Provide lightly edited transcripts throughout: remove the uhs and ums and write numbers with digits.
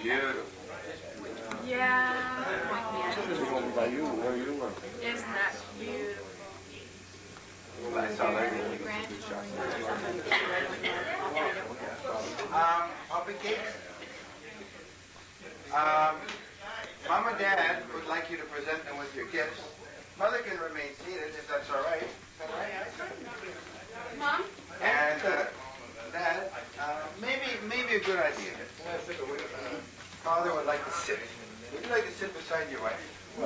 Beautiful. Yeah. By you, where you were. Isn't that beautiful? Well, I saw that really good shot. Puppy cakes. Mom and Dad would like you to present them with your gifts. Mother can remain seated if that's all right. Mom? And Dad, maybe a good idea. Father would like to sit. Would you like to sit beside your wife?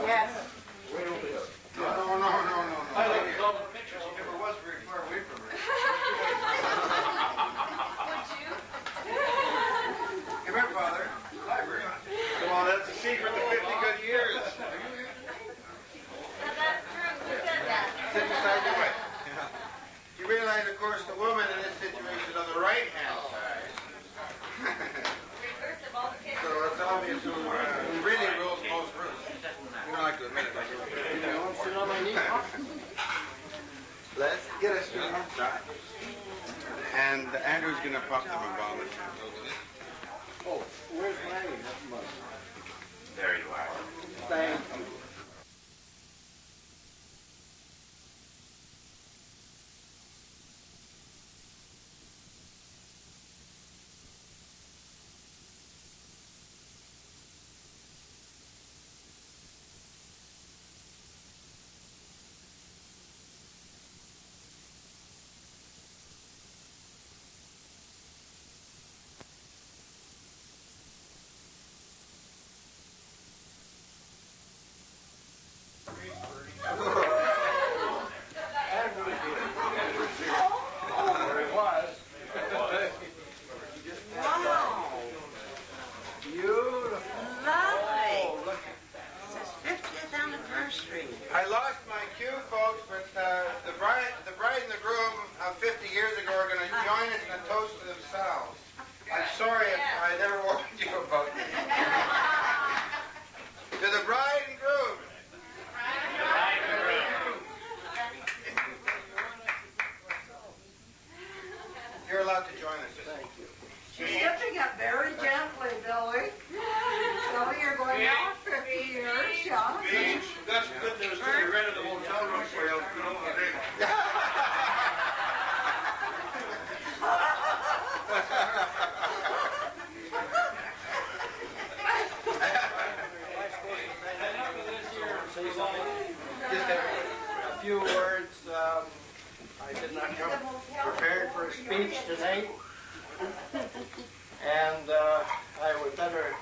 Yes. No. I like to call the picture. She never was very far away from her. Would you? Come here, Father. Library. Come on, that's a secret to 50 good years. Now that's true. Who said that? Sit beside your wife. You realize, of course, the woman in this situation is on the right-hand side. So it's obvious who really rules most roosts. We don't like to admit it. Let's get a student inside. And Andrew's going to pop them a bottle. Oh, where's Maggie? There you are. Thank you. I lost my cue, folks, but the bride and the groom of 50 years ago are going to join us in a toast to themselves. I'm sorry if I never warned you about it. To the bride and groom. You're allowed to join us. Thank you. She's stepping up very gently, Billy. So you're going out 50 years, yeah. That's good news. We rented the hotel room for you. Just a few words. I did not come prepared for a speech tonight, and I would better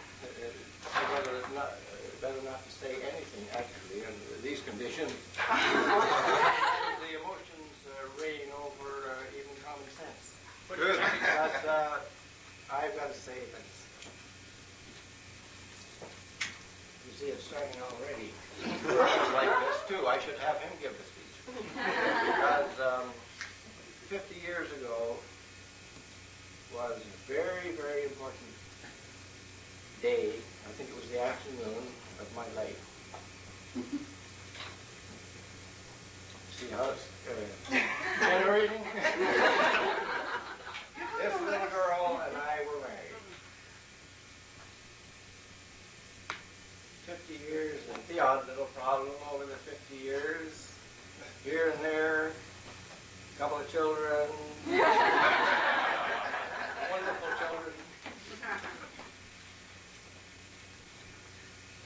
not to say anything actually under these conditions. The emotions reign over even common sense. Good. But I've got to say this. You see, it's starting already. Like this too. I should have him give the speech. Because 50 years ago was a very, very important day. I think it was the afternoon of my life. See how it's generating? This little girl and I were married. 50 years, and the odd little problem over the 50 years. Here and there, a couple of children. Wonderful children.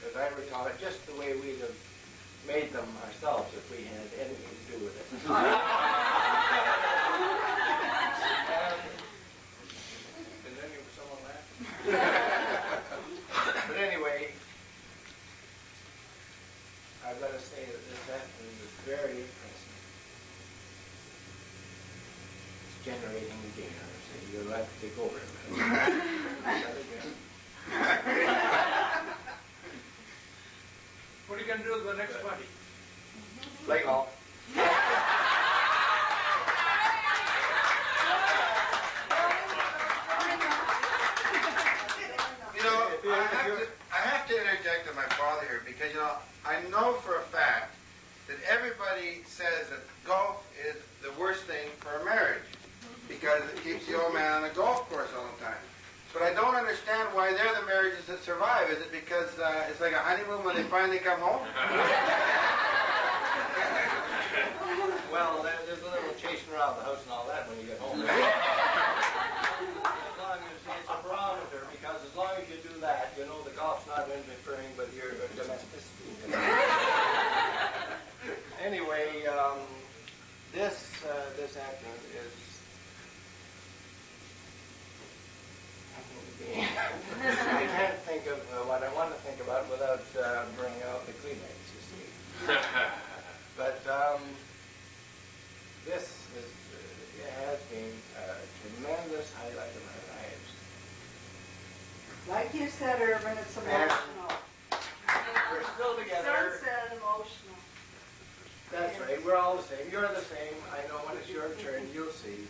As I recall it, just the way we'd have made them ourselves if we had anything to do with it. And then someone laughed. But anyway, I've got to say that this afternoon is very impressive. It's generating again, so you'll have to take over it. What are you going to do with the next 20? Play golf. You know, I have to interject to my father here because, you know, I know for a fact that everybody says that golf is the worst thing for a marriage because it keeps the old man on the golf course all the time. But But I don't understand why they're the marriages that survive. Is it because it's like a honeymoon when they finally come home? Well, there's a little chasing around the house and all that when you get home. As long as it's a barometer, because as long as you do that, you know the golf's not interfering with your domesticity. Anyway, this afternoon is. I can't think of what I want to think about without bringing out the Kleenex, you see. But this has been a tremendous highlight of our lives. Like you said, Irvin, it's emotional. We're still together. Sunset emotional. That's right. We're all the same. You're the same. I know when it's your turn, you'll see.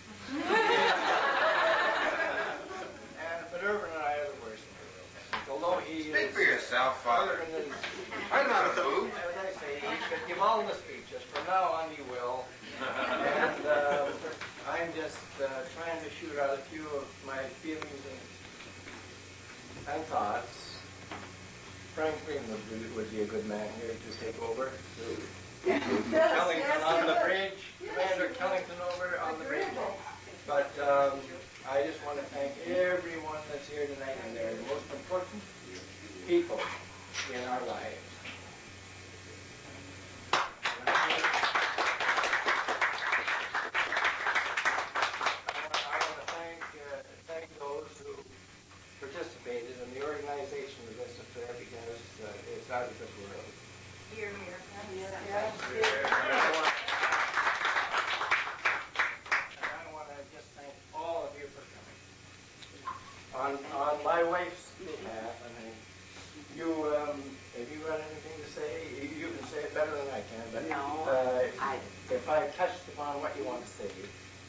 But Irvin and I are the worst in the world. Although he Speak is, for yourself, Father. Irvin is, I'm not a fool. as I say, he could give all the speeches. From now on, he will. And I'm just trying to shoot out a few of my feelings and thoughts. Frank Green would be a good man here to take over. Kellington on the bridge. Commander Kellington over on the bridge. But I just want to thank everyone that's here tonight, and they're the most important people in our lives. I want to thank those who participated in the organization of this affair, because it's out of this world. Here, here. On my wife's behalf, I mean, have you got anything to say? You can say it better than I can, but No, if I touched upon what you want to say,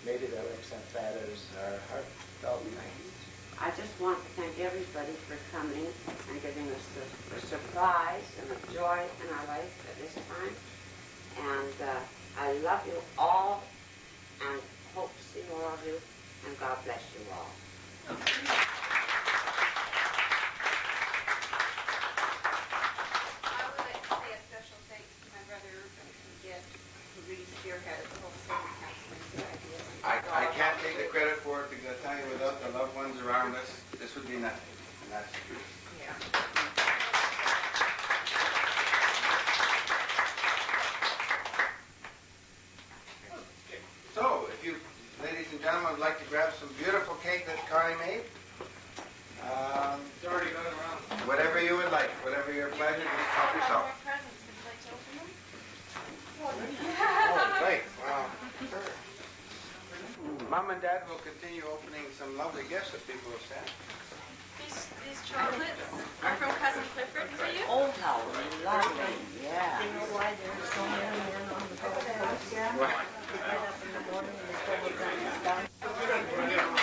maybe they'll accept that as our heartfelt thanks. I just want to thank everybody for coming and giving us the surprise and the joy in our life at this time. And I love you all and hope to see more of you, and God bless you all. I would like to say a special thanks to my brother Irvin and Jed, who really spearheaded the whole thing, counseling the ideas. I can't take the credit for it, because I tell you, without the loved ones around us, this would be nothing. And that's the truth. Yeah. So, if you, ladies and gentlemen, would like to grab some beautiful cake that Connie made, It's already going around. whatever you would like, whatever your pleasure, just help yourself. More presents. Would you like to open them? Oh, great. Wow. Sure. Mom and Dad will continue opening some lovely gifts that people have sent. These chocolates are from Cousin Clifford for you. Oh, how lovely. Yeah. You know why there's so many men on the boat? Yeah. Well, Right up in the morning and they go down and stuff.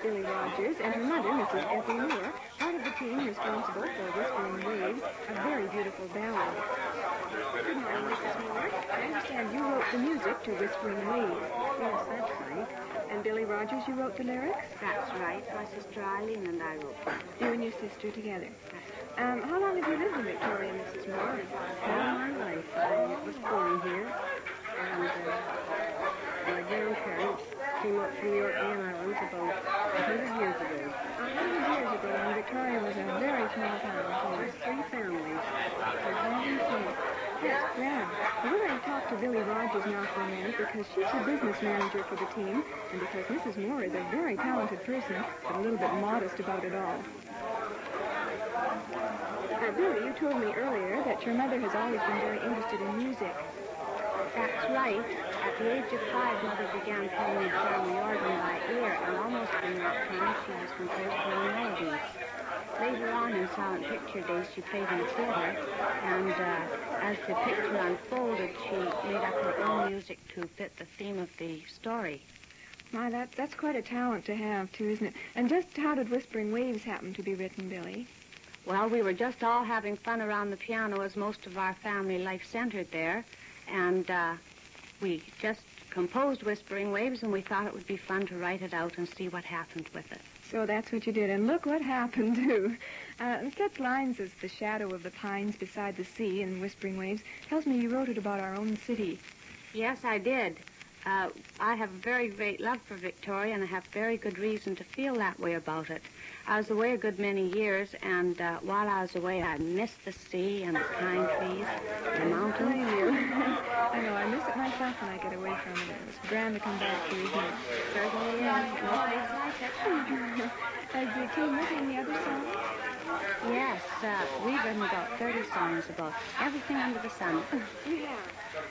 Billie Rogers, and her mother, Mrs. Effie Moore, part of the team responsible for Whispering Waves, a very beautiful ballad. Good morning, Mrs. Moore. I understand you wrote the music to Whispering Waves. Yes, that's right. And Billie Rogers, you wrote the lyrics? That's right. My sister Eileen and I wrote them. You and your sister together. How long have you lived in Victoria, Mrs. Moore? All my life. I was born here, and my grandparents came up from the Orkney Islands about 100 years ago. 100 years ago, when Victoria was a very small town. There were 3 families. That's grand. Well, we're going to talk to Billie Rogers now for a minute because she's the business manager for the team and because Mrs. Moore is a very talented person but a little bit modest about it all. Billie, you told me earlier that your mother has always been very interested in music. That's right. At the age of 5, Mother began playing the family organ by ear, and almost in that time she was composed her own melodies. Later on in silent picture days, she played in theater, and as the picture unfolded, she made up her own music to fit the theme of the story. My, that's quite a talent to have, too, isn't it? And just how did Whispering Waves happen to be written, Billie? Well, we were just all having fun around the piano as most of our family life centered there, and we just composed Whispering Waves, and we thought it would be fun to write it out and see what happened with it. So that's what you did, and look what happened, too. Such lines as the shadow of the pines beside the sea in Whispering Waves tells me you wrote it about our own city. Yes, I did. I have a very great love for Victoria, and I have very good reason to feel that way about it. I was away a good many years, and while I was away, I missed the sea and the pine trees, the mountains. I know, I miss it myself when I get away from it. It's grand to come back to, isn't it? Certainly is. No place like it. Has the team written any other songs? Yes, we've written about 30 songs about everything under the sun. Yeah.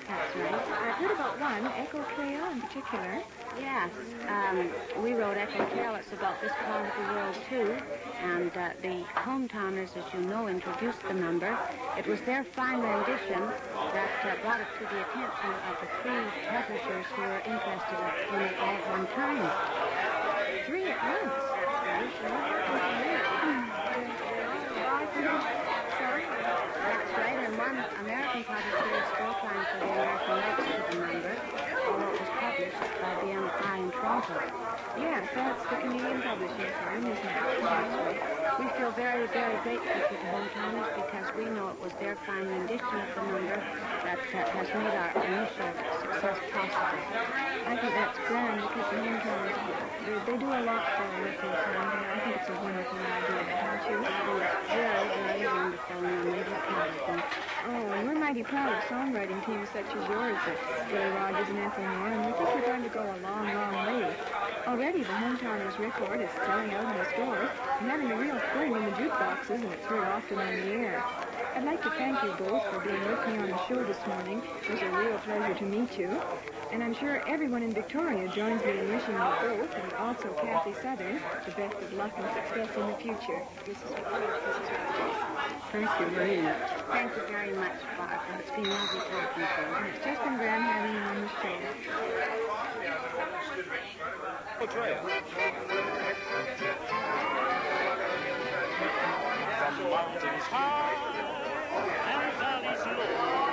That's right. I've heard about one, Echo Trail in particular. Yes, we wrote Echo Trail. It's about this part of the world, too. And the hometowners, as you know, introduced the number. It was their fine rendition that brought it to the attention of the 3 publishers who were interested in it all at one time. 3 at once. That's right, and one American publisher is still trying for the American rights to the number, although it was published by BMI in Toronto. Yes, that's the Canadian publishing firm, isn't it? We feel very, very grateful to the hometowners because we know it was their fine rendition of the number that has made our initial success possible. I think that's grand because the hometowners, they do a lot for local sound, and I think it's a wonderful idea, don't you? Oh, it's very, very wonderful, and I'm really proud of them. Oh, and we're mighty proud of songwriting teams such as yours, Billie Rogers and Ethel Moore, and we think you're going to go a long, long way. Already the Hometowners record is selling out in the stores and having a real thing in the jukeboxes, and it's heard often on the air. I'd like to thank you both for being with me on the show this morning. It was a real pleasure to meet you. And I'm sure everyone in Victoria joins me in wishing you both, and also Kathy Southern, the best of luck and success in the future. Mrs. Rogers. Thank you very much. Thank you very much, Barbara. It's been lovely talking to you. It's just been grand having you on the show. From mountains high and valleys low,